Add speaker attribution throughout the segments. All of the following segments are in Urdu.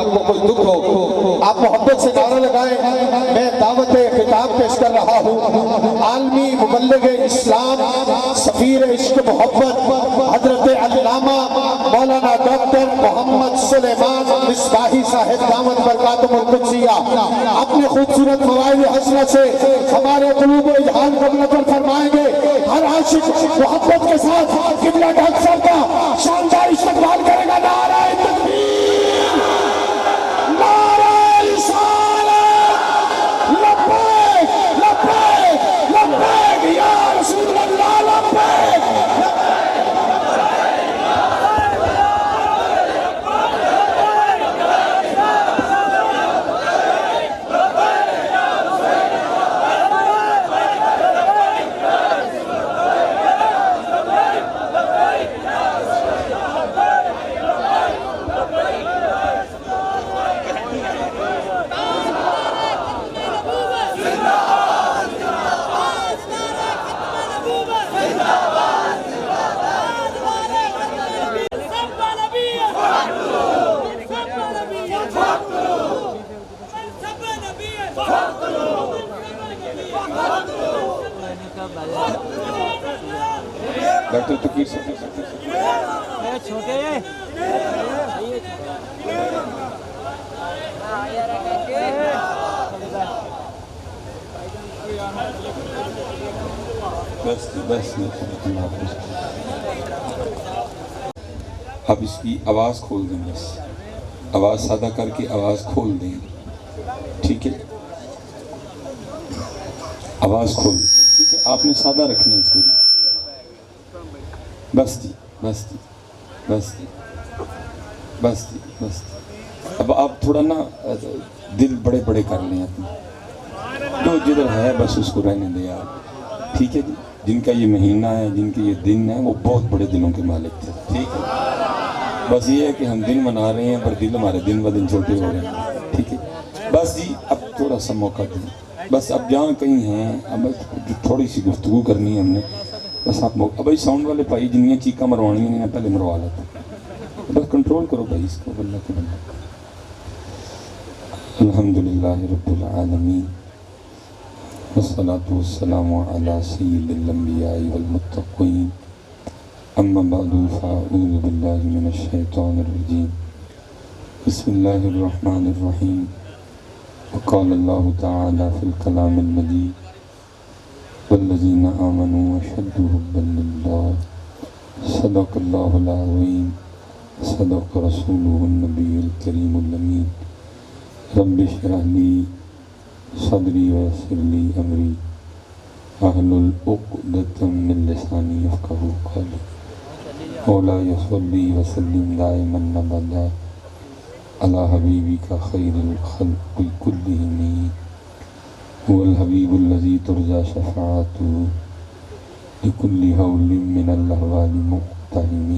Speaker 1: آپ کو کوئی دکھ ہو، آپ محبت سے نعرہ لگائیں۔ میں دعوت خطاب پیش کر رہا ہوں عالمی مبلغ اسلام، سفیر عشق محبت، حضرت علامہ مولانا ڈاکٹر محمد سلیمان مصباحی صاحب دامت برکاتہ القدسیہ اپنے خوبصورت فوائد حسنہ سے ہمارے قلوب و اذہان کو منور فرمائیں گے۔ ہر عاشق محبت کے ساتھ قبلہ ڈاک صاحب کا شاندار استقبال کرے گا۔ نعرہ تکبیر، نعرہ رسالت، لبیک لبیک لبیک یا رسول اللہ، لبیک۔ ڈاکٹر تقیر
Speaker 2: چھوٹے
Speaker 1: بس اب اس کی آواز کھول دیں، بس آواز سادہ کر کے آواز کھول دیں، ٹھیک ہے؟ آواز کھول، ٹھیک ہے؟ آپ نے سادہ رکھنا ہے اس کو جی۔ بس جی بس جی بس جی بس جی بس جی۔ اب آپ تھوڑا نا دل بڑے بڑے کر لیں اپنے، جو جدھر ہے بس اس کو رہنے دیں آپ، ٹھیک ہے جی؟ جن کا یہ مہینہ ہے، جن کے یہ دن ہے، وہ بہت بڑے دلوں کے مالک تھے، ٹھیک ہے؟ بس یہ ہے کہ ہم دن منا رہے ہیں پر دل ہمارے دن ب دن چھوٹے ہو رہے ہیں، ٹھیک ہے؟ بس جی اب تھوڑا سا موقع دیں، بس اب جہاں کہیں ہیں اب تھوڑی سی گفتگو کرنی ہے ہم نے، بس آپ موقع۔ بھائی ساؤنڈ والے بھائی جنہیں چیکاں مروانی ہیں پہلے مروا لیتے، بس کنٹرول کرو بھائی اس کو، اللہ کے بندے۔ الحمدللہ رب العالمین، والصلاة والسلام علی سید الانبیاء والمتقین، اما بعد فاعوذ باللہ من الشیطان الرجیم، بسم اللہ الرحمن الرحیم۔ وقال اللہ تعالی فی الکلام المجید، والذین آمنوا اشد حبا للہ، صدق اللہ العظیم، صدق رسولہ النبی الکریم الامین۔ رب اشرح لی صدری ویسر لی امری، واحلل عقدۃ من لسانی یفقہوا قولی۔ مولاي صلی وسلم دائما ابدا علی حبیبک خیر الخلق کلہم، هو الحبیب الذی ترجى شفاعته لكل هول من الاحوال مقتحم،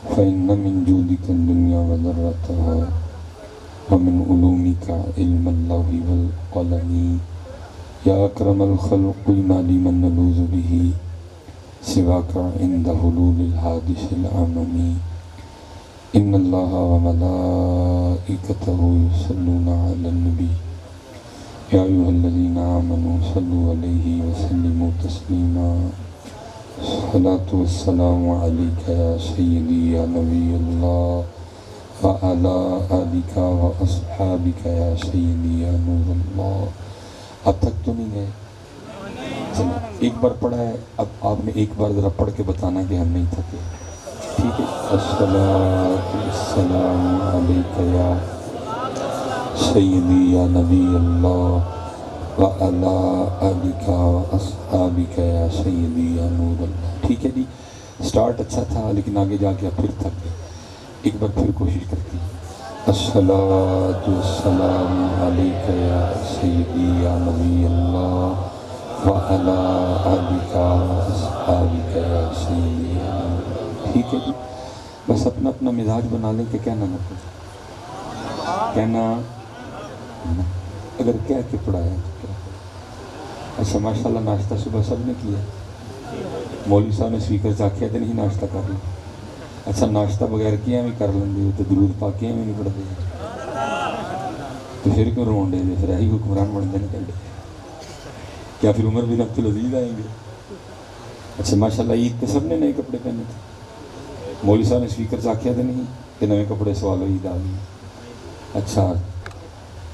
Speaker 1: فإن من جودك الدنيا وذرتها، ومن علومك علم اللوح والقلم، یا اکرم الخلق ما لمن نلوذ به سواك عند حلول الحادث العمم، ان اللہ وملائکتہ یصلون علی النبی، یا ایھا الذین آمنوا صلوا علیہ وسلموا تسلیما، الصلاۃ والسلام علیک یا سیدی یا نبی اللہ، وعلی آلک واصحابک یا سیدی یا نور اللہ۔ اب تک تو نہیں گئے؟ چلیں ایک بار پڑھا ہے، اب آپ نے ایک بار ذرا پڑھ کے بتانا کہ ہم نہیں تھکے، ٹھیک ہے؟ الصلاۃ والسلام علیک یا سیدی یا نبی اللہ، وعلی آلک واصحابک یا سیدی یا نور اللہ۔ ٹھیک ہے جی، سٹارٹ اچھا تھا لیکن آگے جا کے آپ پھر تھک گئے، ایک بار پھر کوشش کرتی ہیں۔ الصلاۃ والسلام علیک یا سیدی یا نبی اللہ، وعلی آلک واصحابک یا سیدی یا نور اللہ۔ ٹھیک ہے جی، بس اپنا اپنا مزاج بنا لیں کہ کہنا نہ پڑے، کہنا اگر کہہ کے پڑھایا تو کیا۔ اچھا ماشاءاللہ ناشتہ صبح سب نے کیا، مولوی صاحب نے سپیکر سے آخیا تو نہیں ناشتہ کر لیں، اچھا ناشتہ بغیر کیا بھی کر لیں گے تو درود پاک کیا بھی نہیں پڑھتے، تو پھر کیوں رون دے دے؟ پھر یہی حکمران بن دینے کر دے کیا پھر عمر بن عبدالعزیز آئیں گے؟ اچھا ماشاءاللہ عید پہ سب نے نئے کپڑے پہنے تھے، مولوی صاحب نے اسپیکر سے آکھیا تھے نہیں کہ نئے کپڑے سوالو عید آ گئی؟ اچھا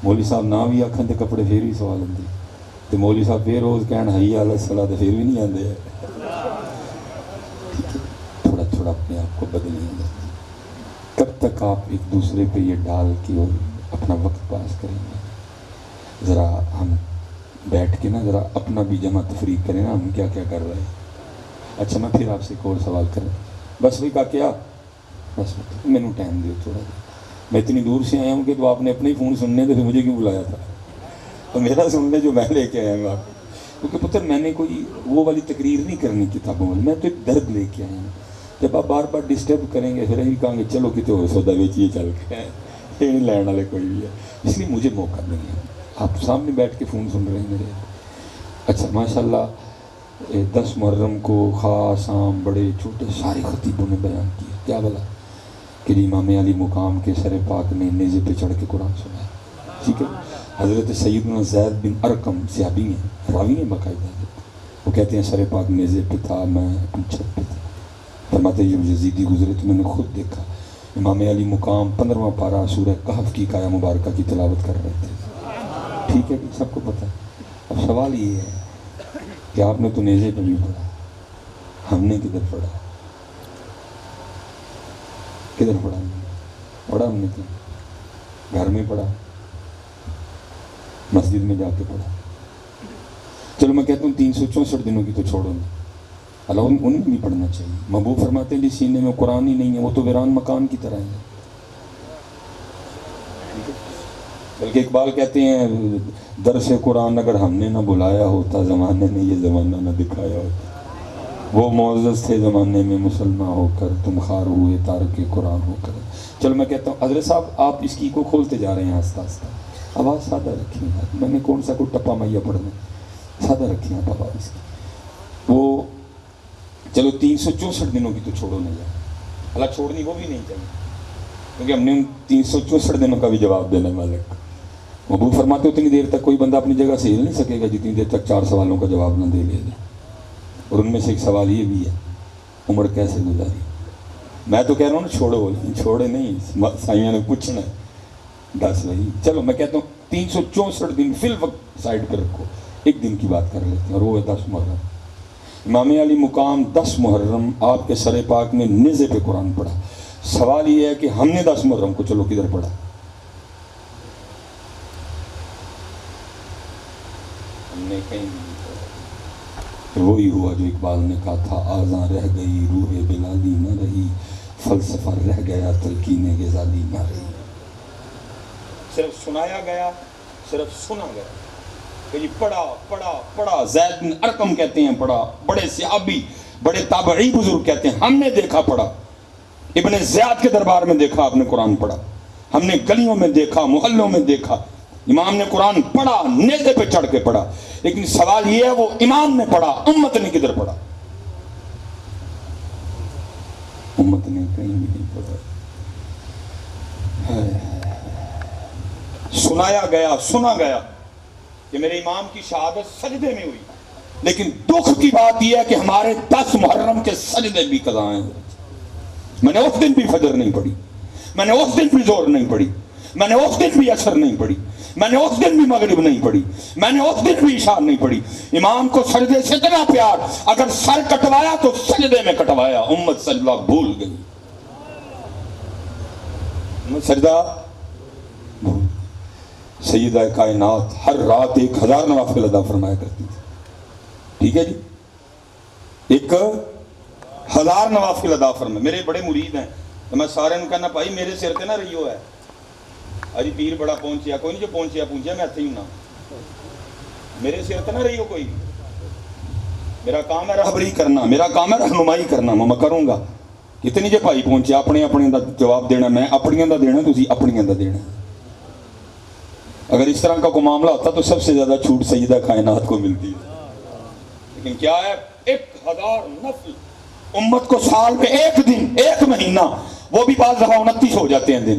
Speaker 1: مولوی صاحب نہ بھی آکھن تے کپڑے پھر بھی سوال ہوندے تے مولوی صاحب پھر روز کہن حی علی الصلاۃ تے پھر بھی نہیں آندے۔ تھوڑا تھوڑا اپنے آپ کو بدلیں گے، کب تک آپ ایک دوسرے پہ یہ ڈال کے اور اپنا وقت پاس کریں گے؟ ذرا ہم بیٹھ کے نا ذرا اپنا بھی جمع تفریق کریں نا، ہم کیا کیا کر رہے ہیں۔ اچھا میں پھر آپ سے ایک اور سوال کروں، بس وہی کہا کیا بس میں نے ٹائم دیو تھوڑا دیر، میں اتنی دور سے آیا ہوں کہ تو آپ نے اپنے ہی فون سننے تھے، پھر مجھے کیوں بلایا تھا؟ تو میرا سن لے جو میں لے کے آیا ہوں آپ، کیونکہ پتر میں نے کوئی وہ والی تقریر نہیں کرنی کتابوں والی، میں تو ایک درد لے کے آیا ہوں۔ جب آپ بار بار ڈسٹرب کریں گے پھر یہی کہیں گے چلو کتے اور سودا بیچیے چل کے، یہ نہیں لین والے کوئی بھی ہے، اس لیے مجھے موقع نہیں ہے۔ آپ سامنے بیٹھ کے فون سن رہے ہیں میرے۔ اچھا ماشاءاللہ 10 محرم کو خاص عام بڑے چھوٹے سارے خطیبوں نے بیان کیا، کیا بولا کہ امام علی مقام کے سر پاک نے نیزے پہ چڑھ کے قرآن سنایا، ٹھیک ہے۔ حضرت سیدنا زید بن ارقم صحابی ہیں، راوی ہیں باقاعدہ، وہ کہتے ہیں سر پاک نیزے پہ تھا، میں اپنی چھت پہ تھا، فرماتے ہیں جب یزیدی گزرے تو میں نے خود دیکھا امام علی مقام 15واں پارہ سورہ کہف کی آیہ مبارکہ کی تلاوت کر رہے تھے، ٹھیک ہے کہ سب کو پتہ ہے۔ اب سوال یہ ہے کہ آپ نے تو نیزے پہ بھی پڑھا، ہم نے کدھر پڑھا؟ کدھر پڑھا ہم نے؟ پڑھا ہم نے کیا؟ گھر میں پڑھا، مسجد میں جا کے پڑھا؟ چلو میں کہتا ہوں 364 دنوں کی تو چھوڑو نا، اللہ انہیں بھی پڑھنا چاہیے۔ محبوب فرماتے ہیں جس سینے میں قرآن ہی نہیں ہے وہ تو ویران مکان کی طرح ہے۔ بلکہ اقبال کہتے ہیں درس قرآن اگر ہم نے نہ بلایا ہوتا، زمانے نے یہ زمانہ نہ دکھایا ہوتا، وہ معزز تھے زمانے میں مسلمان ہو کر، تم خار ہوئے تارک قرآن ہو کر۔ چلو میں کہتا ہوں حضرت صاحب آپ اس کی کو کھولتے جا رہے ہیں آہستہ آہستہ، آواز سادہ رکھیں یار، میں نے کون سا کوئی ٹپا میا پڑھنا، سادہ رکھیں آپ آواز اس کی۔ وہ چلو 364 دنوں کی تو چھوڑو نہیں یار، اللہ چھوڑنی وہ بھی نہیں چاہیے، کیونکہ ہم نے ان 364 دنوں کا بھی جواب دینا ہے مالک۔ محبوب فرماتے اتنی دیر تک کوئی بندہ اپنی جگہ سے ہل نہیں سکے گا جتنی دیر تک 4 سوالوں کا جواب نہ دے لے جائے، اور ان میں سے ایک سوال یہ بھی ہے عمر کیسے گزاری؟ میں تو کہہ رہا ہوں نا چھوڑو، چھوڑے نہیں، سائیاں نے پوچھنا ہے 10 وہی۔ چلو میں کہتا ہوں 364 دن فی الوقت سائڈ پہ رکھو، ایک دن کی بات کر لیتے ہیں اور وہ ہے 10 محرم۔ امام علی مقام 10 محرم آپ کے سر پاک نے نیزے پہ قرآن پڑھا۔ سوال یہ ہے کہ ہم نے 10 محرم کو چلو کدھر پڑھا؟ ہم نے کہیں نہیں پڑھا۔ وہی ہوا جو اقبال نے کہا تھا، آذاں رہ گئی روح بلالی نہ رہی، فلسفہ رہ گیا تلقین غزالی نہ رہی۔ صرف سنایا گیا، صرف سنا گیا کہ یہ پڑھا پڑھا پڑھا۔ زید بن ارقم کہتے ہیں پڑھا، بڑے صحابی بڑے تابعی بزرگ کہتے ہیں ہم نے دیکھا پڑھا، ابن زیاد کے دربار میں دیکھا آپ نے قرآن پڑھا، ہم نے گلیوں میں دیکھا، محلوں میں دیکھا، امام نے قرآن پڑھا، نیزے پہ چڑھ کے پڑھا۔ لیکن سوال یہ ہے وہ امام نے پڑھا، امت نے کدھر پڑھا؟ امت نے کہیں بھی نہیں پڑھا۔ سنایا گیا، سنا گیا کہ میرے امام کی شہادت سجدے میں ہوئی، لیکن دکھ کی بات یہ ہے کہ ہمارے 10 محرم کے سجدے بھی قضا ہیں۔ میں نے اس دن بھی فجر نہیں پڑھی، میں نے اس دن بھی ظہر نہیں پڑھی، میں نے اس دن بھی عصر نہیں پڑھی، میں نے اس دن بھی مغرب نہیں پڑھی، میں نے اس دن بھی عشاء نہیں پڑھی۔ امام کو سجدے سے اتنا پیار، اگر سر کٹوایا تو سجدے میں کٹوایا۔ امت سجدہ بھول گئی، امت سجدہ بھول۔ سیدہ کائنات ہر رات 1000 نوافل ادا فرمایا کرتی تھی، ٹھیک ہے جی، 1000 نوافل ادا فرمائے۔ میرے بڑے مرید ہیں تو میں سارے نے کہنا بھائی میرے سر تے نہ رہیو ہے، اجی پیر بڑا پہنچیا، کوئی نہیں جو پہنچیا میں اتھے ہی ہوں، میرے سر تے نہ رہیو کوئی، میرا کام ہے رہبری کرنا، میرا کام ہے رہنمائی کرنا، میں کروں گا۔ کتنی جو بھائی پہنچیا اپنے اپنے دا جواب دینا، میں اپنیاں دا دینا، تسی اپنیاں دا دینا۔ اگر اس طرح کا کوئی معاملہ ہوتا تو سب سے زیادہ چھوٹ سیدہ کائنات کو ملتی ہے، لیکن کیا ہے 1000 نفل امت کو سال میں 1 دن 1 مہینہ، وہ بھی بعض دفعہ 29 ہو جاتے ہیں دن،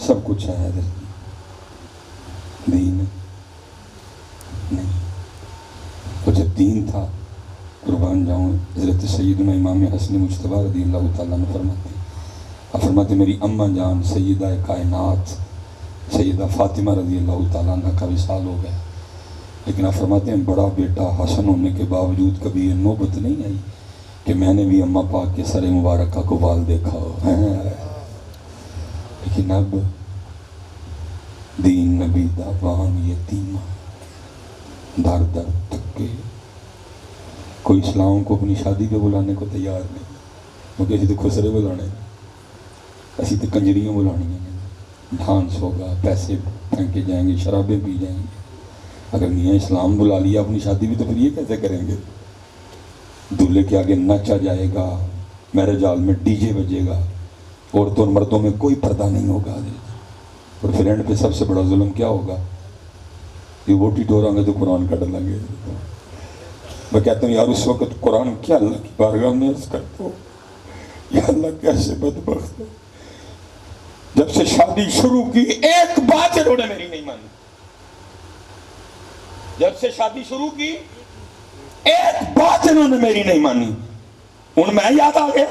Speaker 1: سب کچھ ہے حضرت، دین نہیں. اور جب دین تھا، قربان جاؤں، حضرت سیدنا امام حسن مجتبی رضی اللہ تعالیٰ عنہ فرماتے میری اماں جان سیدہ کائنات سیدہ فاطمہ رضی اللہ تعالیٰ عنہ کا وصال ہو گیا، لیکن آپ فرماتے ہیں بڑا بیٹا حسن ہونے کے باوجود کبھی یہ نوبت نہیں آئی کہ میں نے بھی اماں پاک کے سر مبارکہ کو بال دیکھا ہو. لیکن اب دین نبی دعوان یتیمہ در در تک کے کوئی اسلام کو اپنی شادی پہ بلانے کو تیار نہیں، کیونکہ اسی تو خسرے بلانے، اسی تو کنجریاں بلانی ہیں، ڈانس ہوگا، پیسے پھینکے جائیں گے، شرابیں پی جائیں گے. اگر میاں اسلام بلا لیا اپنی شادی بھی تو پھر یہ کیسے کریں گے؟ دولہے کے آگے نچا جائے گا، میرج ہال میں ڈی جے بجے گا، عورتوں اور مردوں میں کوئی پردہ نہیں ہوگا. اور پھر اینڈ پہ سب سے بڑا ظلم کیا ہوگا؟ یہ ووٹی ٹورا گے تو قرآن کٹ لیں گے. میں کہتا ہوں یار اس وقت قرآن کیا اللہ کی بارگاہ میں عرض کرتا ہوں، یا اللہ کیسے بدبخت ہے. جب سے شادی شروع کی ایک بات انہوں نے میری نہیں مانی. جب سے شادی شروع کی ایک بات انہوں نے میری نہیں مانی. ان میں یاد آ گیا،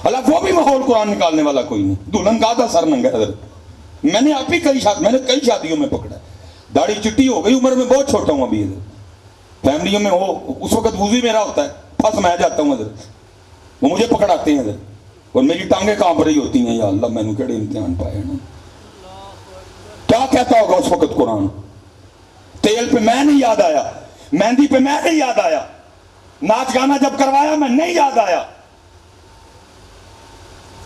Speaker 1: اللہ وہ بھی ماحول قرآن نکالنے والا کوئی نہیں. دلہن کا آدھا سر ننگا حضرت. میں نے آپ ہی میں نے کئی شادیوں میں پکڑا، داڑھی چٹی ہو گئی، عمر میں بہت چھوٹا ہوں ابھی حضرت. فیملیوں میں ہو اس وقت وضو میرا ہوتا ہے، پھنس میں جاتا ہوں حضرت، وہ مجھے پکڑاتے ہیں حضرت، اور میری ٹانگیں کانپ رہی ہوتی ہیں، یا اللہ میں نے کیڑے امتحان پائے نا. کیا کہتا ہوگا اس وقت قرآن؟ تیل پہ میں نہیں یاد آیا، مہندی پہ میں نہیں یاد آیا، ناچ گانا جب کروایا میں نہیں یاد آیا،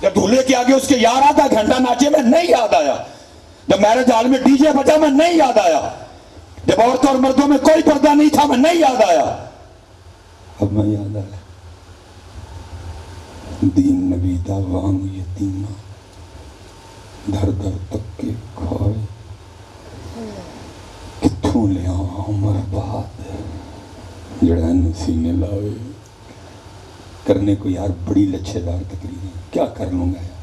Speaker 1: جب دھولے کے آگے اس کے یار آدھا گھنٹہ ناچے میں نہیں یاد آیا، جب میرج ہال میں ڈی جے بجا میں نہیں یاد آیا، جب عورتوں اور مردوں میں کوئی پردہ نہیں تھا میں نہیں یاد آیا. اب میں یاد آیا. دین نبی دعوان یتیمہ در در تک کے کھوئے کتھوں لیا عمر بعد جڑان سینے لاوے. کرنے کو یار بڑی لچھے دار تقریر ہے، کیا کر لوں گا یار،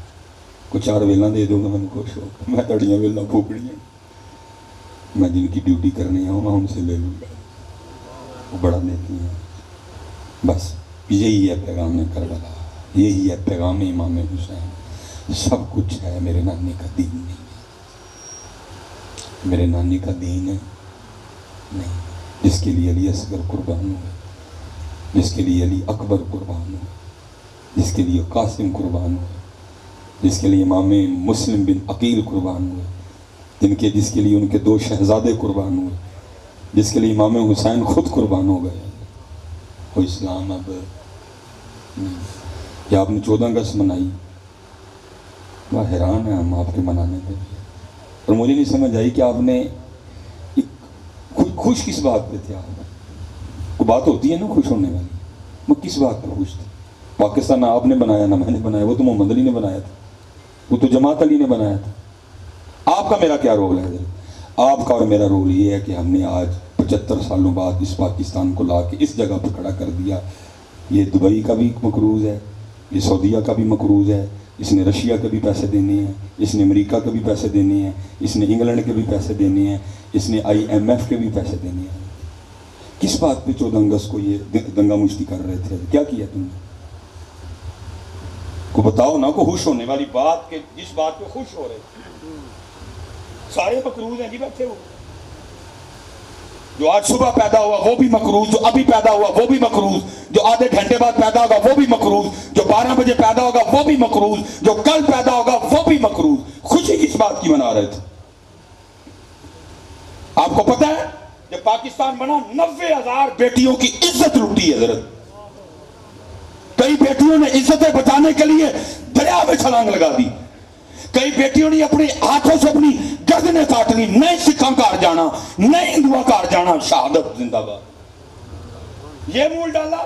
Speaker 1: کچھ 4 ویلاں دے دوں گا میں خوش ہو، میں تڑیاں ویلاں پھوکڑی ہیں، میں جن کی ڈیوٹی کرنے آؤں گا ان سے لے لوں گا، وہ بڑا دیتی ہیں. بس یہی ہے پیغام کربلا، یہی ہے پیغام امام حسین. سب کچھ ہے، میرے نانی کا دین نہیں ہے، میرے نانی کا دین ہے نہیں. جس کے لیے علی اصغر قربان ہوئے، جس کے لیے علی اکبر قربان ہوئے، جس کے لیے قاسم قربان ہوئے، جس کے لیے امام مسلم بن عقیل قربان ہوئے، جس کے لیے ان کے 2 شہزادے قربان ہوئے، جس کے لیے امام حسین خود قربان ہو گئے. وہ اسلام اب نہیں. یا آپ نے 14 اگست منائی، وہ حیران ہے ہم آپ کے منانے پہ، اور مجھے نہیں سمجھ آئی کہ آپ نے خوش کس بات پہ تھے. آپ کو بات ہوتی ہے نا خوش ہونے والی، وہ کس بات پہ خوش تھے؟ پاکستان نہ آپ نے بنایا نہ میں نے بنایا، وہ تو محمد علی نے بنایا تھا، وہ تو جماعت علی نے بنایا تھا. آپ کا میرا کیا رول ہے؟ آپ کا اور میرا رول یہ ہے کہ ہم نے آج 75 سالوں بعد اس پاکستان کو لا کے اس جگہ پہ کھڑا کر دیا. یہ دبئی کا بھی مقروض ہے، یہ سعودیہ کا بھی مقروض ہے، اس نے رشیا کے بھی پیسے دینے ہیں، اس نے امریکہ کے بھی پیسے دینے ہیں، اس نے انگلینڈ کے بھی پیسے دینے ہیں، اس نے IMF کے بھی پیسے دینے ہیں. کس بات پہ 14 اگست کو یہ دنگا مشتی کر رہے تھے؟ کیا کیا تم نے؟ کو بتاؤ نا، کو خوش ہونے والی بات کہ جس بات پہ خوش ہو رہے تھے. سارے مقروض ہیں جی بیٹھے ہو. جو آج صبح پیدا ہوا وہ بھی مقروض، جو ابھی پیدا ہوا وہ بھی مقروض، جو آدھے گھنٹے بعد پیدا ہوگا وہ بھی مقروض، جو 12 بجے پیدا ہوگا وہ بھی مقروض، جو کل پیدا ہوگا وہ بھی مقروض. خوشی کس بات کی منا رہے تھے؟ آپ کو پتہ ہے جب پاکستان بنا 90,000 بیٹیوں کی عزت لوٹی ہے حضرت. کئی بیٹیوں نے عزتیں بچانے کے لیے دریا میں چھلانگ لگا دی، کئی بیٹیوں نے اپنے ہاتھوں سے اپنی گردنیں کاٹ لی. نہیں سکھاں کار جانا، نہیں ہندوؤں کار جانا، شہادت زندہ باد. یہ مول ڈالا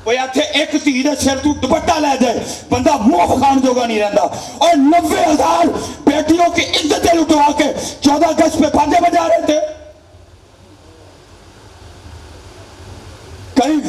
Speaker 1: وہ آتے ایک تیرے سر تو دوپٹہ لے جائے بندہ منہ پکان جوگا نہیں رہتا. اور 90,000 بیٹیوں کی عزتیں لٹوا کے 14 اگست پہ بانجے بجا رہے تھے.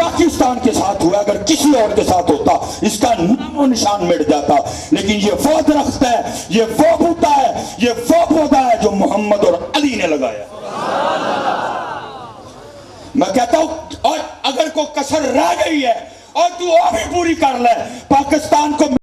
Speaker 2: پاکستان کے ساتھ ہوا، اگر کسی اور کے ساتھ ہوتا اس کا نام و نشان مٹ جاتا، لیکن یہ وہ درخت ہے، یہ وہ بوٹا ہے، یہ وہ پودا ہے جو محمد اور علی نے لگایا۔ میں کہتا ہوں اور اگر کوئی کسر رہ گئی ہے اور تو اور بھی پوری کر لے، پاکستان کو